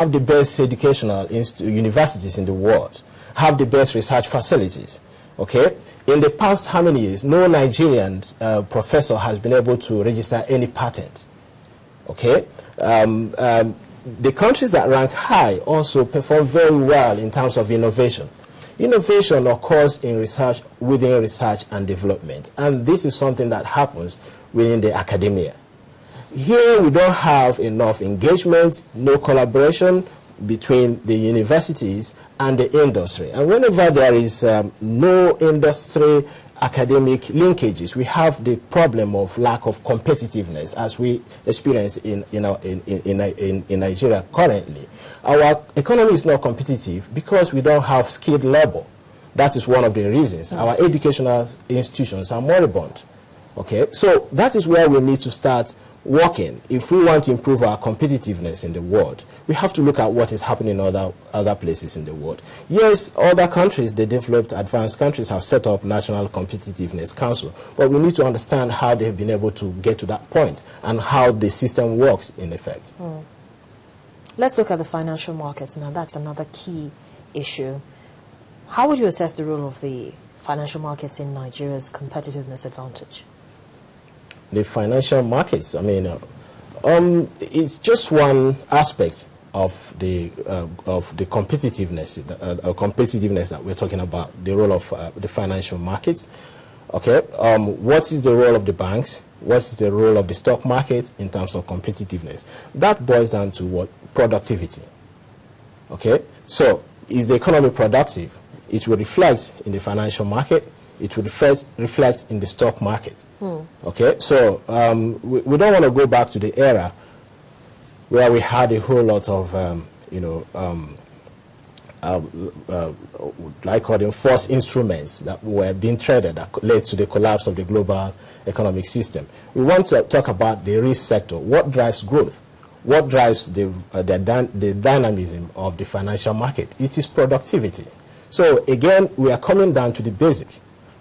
have the best educational universities in the world, have the best research facilities. Okay, in the past how many years, no Nigerian professor has been able to register any patent. Okay, the countries that rank high also perform very well in terms of innovation. Innovation occurs in research, within research and development, and this is something that happens within the academia. Here we don't have enough engagement, no collaboration between the universities and the industry. And whenever there is no industry academic linkages, we have the problem of lack of competitiveness as we experience in Nigeria currently. Our economy is not competitive because we don't have skilled labor. That is one of the reasons. Our educational institutions are moribund. Okay, so that is where we need to start working. If we want to improve our competitiveness in the world, we have to look at what is happening in other places in the world. Yes, other countries, the developed, advanced countries, have set up National Competitiveness Council, but we need to understand how they've been able to get to that point and how the system works in effect. Let's look at the financial markets now. That's another key issue. How would you assess the role of the financial markets in Nigeria's competitiveness advantage? The financial markets, I mean, it's just one aspect of the competitiveness that we're talking about, the role of the financial markets. Okay, what is the role of the banks? What is the role of the stock market in terms of competitiveness? That boils down to what? Productivity. Okay, so is the economy productive? It will reflect in the financial market. It will reflect in the stock market. Okay, so we don't want to go back to the era where we had a whole lot of, like them false instruments that were being traded that led to the collapse of the global economic system. We want to talk about the risk sector. What drives growth? What drives the dynamism of the financial market? It is productivity. So again, we are coming down to the basic.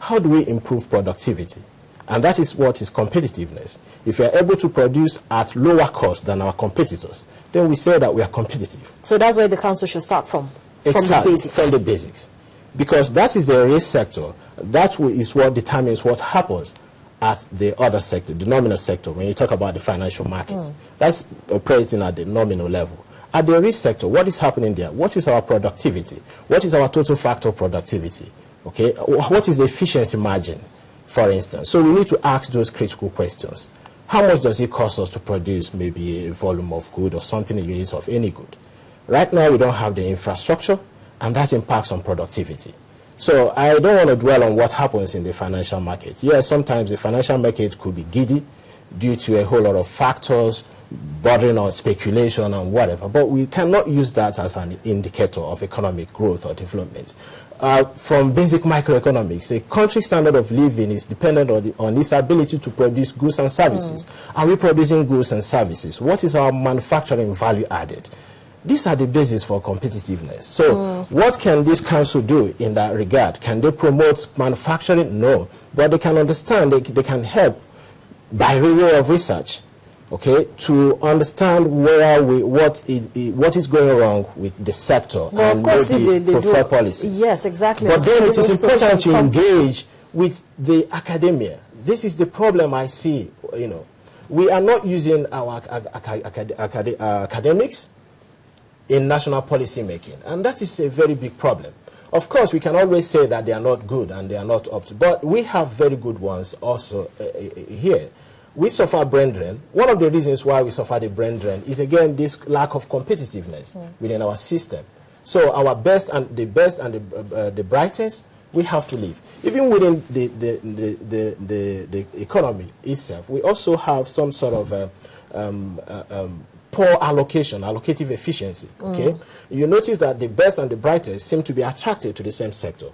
How do we improve productivity? And that is what is competitiveness. If we are able to produce at lower cost than our competitors, then we say that we are competitive. So that's where the council should start from Exactly, the basics. from the basics. Because that is the risk sector. That is what determines what happens at the other sector, the nominal sector, when you talk about the financial markets. That's operating at the nominal level. At the risk sector, what is happening there? What is our productivity? What is our total factor productivity? Okay, what is the efficiency margin, for instance? So we need to ask those critical questions. How much does it cost us to produce maybe a volume of good or something in units of any good? Right now, we don't have the infrastructure, and that impacts on productivity. So I don't want to dwell on what happens in the financial markets. Yes, sometimes the financial market could be giddy due to a whole lot of factors, bordering on speculation and whatever, but we cannot use that as an indicator of economic growth or development. From basic microeconomics, a country's standard of living is dependent on its ability to produce goods and services. Are we producing goods and services? What is our manufacturing value added? These are the basis for competitiveness. So what can this council do in that regard? Can they promote manufacturing? No. But they can understand, they can help by way of research, okay, to understand where what is going wrong with the sector, well, and of course, maybe they prefer do. policies. Yes, exactly. But then it is important to conflict. engage with the academia. This is the problem I see. You know, we are not using our academics in national policy making, and that is a very big problem. Of course, we can always say that they are not good and they are not up to, but we have very good ones also here. We suffer brain drain. One of the reasons why we suffer the brain drain is, again, this lack of competitiveness within our system. So our best and the brightest, we have to leave. Even within the economy itself, we also have some sort of poor allocative efficiency. Okay, you notice that the best and the brightest seem to be attracted to the same sector.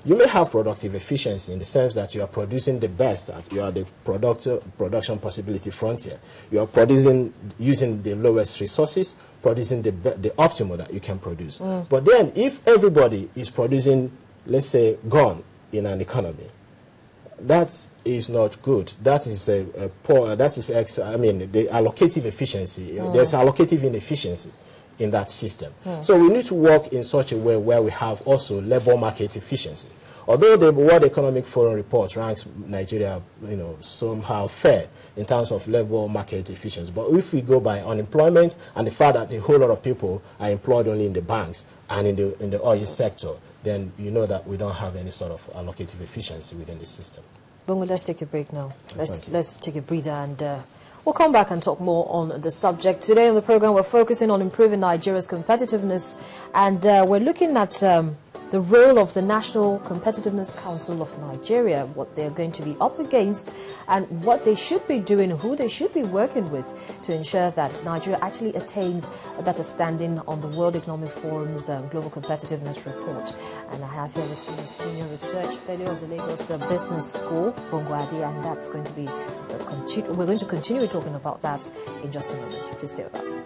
You may have productive efficiency in the sense that you are producing the best, you are the production possibility frontier. You are producing using the lowest resources, producing the optimal that you can produce. But then if everybody is producing, let's say, gun in an economy, that is not good. That is a poor, I mean, the allocative efficiency, there's allocative inefficiency in that system. So we need to work in such a way where we have also labor market efficiency. Although the World Economic Forum report ranks Nigeria, somehow fair in terms of labor market efficiency, but if we go by unemployment and the fact that a whole lot of people are employed only in the banks and in the oil sector, then you know that we don't have any sort of allocative efficiency within the system. Bongo, let's take a break now. Let's take a breather, and we'll come back and talk more on the subject. Today on the program, we're focusing on improving Nigeria's competitiveness, and we're looking at the role of the National Competitiveness Council of Nigeria, what they're going to be up against, and what they should be doing, who they should be working with to ensure that Nigeria actually attains a better standing on the World Economic Forum's Global Competitiveness Report. And I have here with me a Senior Research Fellow of the Lagos Business School, Bongo Adi, and that's going to be, we're going to continue talking about that in just a moment. Please stay with us.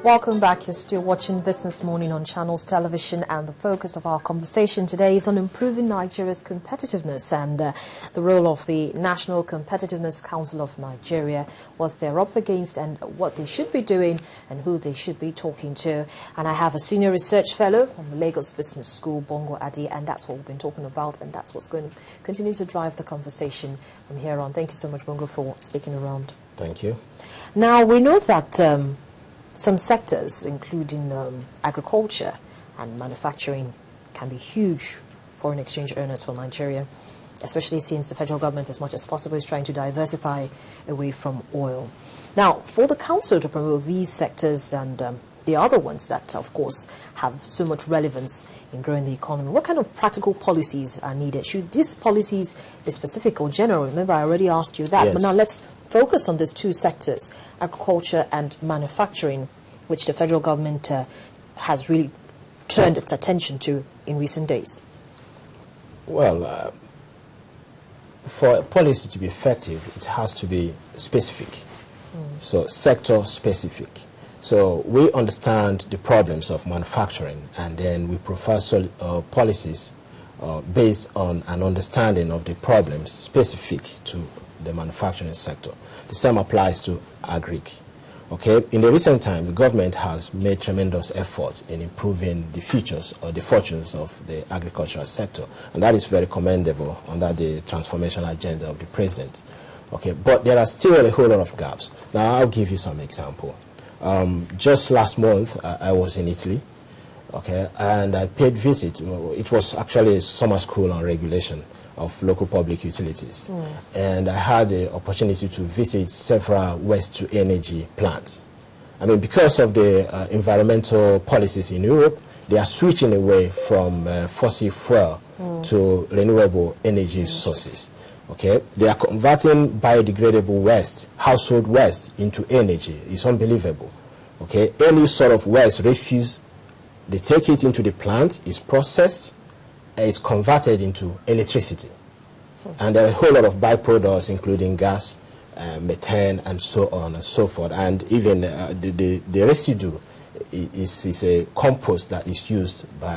Welcome back. You're still watching Business Morning on Channels Television, and the focus of our conversation today is on improving Nigeria's competitiveness and the role of the National Competitiveness Council of Nigeria, what they're up against and what they should be doing and who they should be talking to. And I have a Senior Research Fellow from the Lagos Business School, Bongo Adi, and that's what we've been talking about, and that's what's going to continue to drive the conversation from here on. Thank you so much, Bongo, for sticking around. Thank you. Now, we know that some sectors, including agriculture and manufacturing, can be huge foreign exchange earners for Nigeria, especially since the federal government, as much as possible, is trying to diversify away from oil. Now, for the council to promote these sectors and the other ones that, of course, have so much relevance in growing the economy, what kind of practical policies are needed? Should these policies be specific or general? Remember, I already asked you that, Yes. But now let's focus on these two sectors, agriculture and manufacturing, which the federal government has really turned its attention to in recent days. Well, for a policy to be effective, it has to be specific, so sector specific. So we understand the problems of manufacturing, and then we prefer policies based on an understanding of the problems specific to the manufacturing sector. The same applies to agric. Okay, in the recent time, the government has made tremendous efforts in improving the features or the fortunes of the agricultural sector, and that is very commendable under the transformation agenda of the president. Okay, but there are still a whole lot of gaps. Now, I'll give you some example. Just last month, I was in Italy, okay, and I paid visit. It was actually a summer school on regulation of local public utilities. And I had the opportunity to visit several waste-to-energy plants. I mean, because of the environmental policies in Europe, they are switching away from fossil fuel to renewable energy sources. Okay, they are converting biodegradable waste, household waste, into energy. It's unbelievable. Okay, any sort of waste, refuse, they take it into the plant, it's processed, is converted into electricity. And there are a whole lot of byproducts, including gas, methane, and so on and so forth. And even the residue is a compost that is used by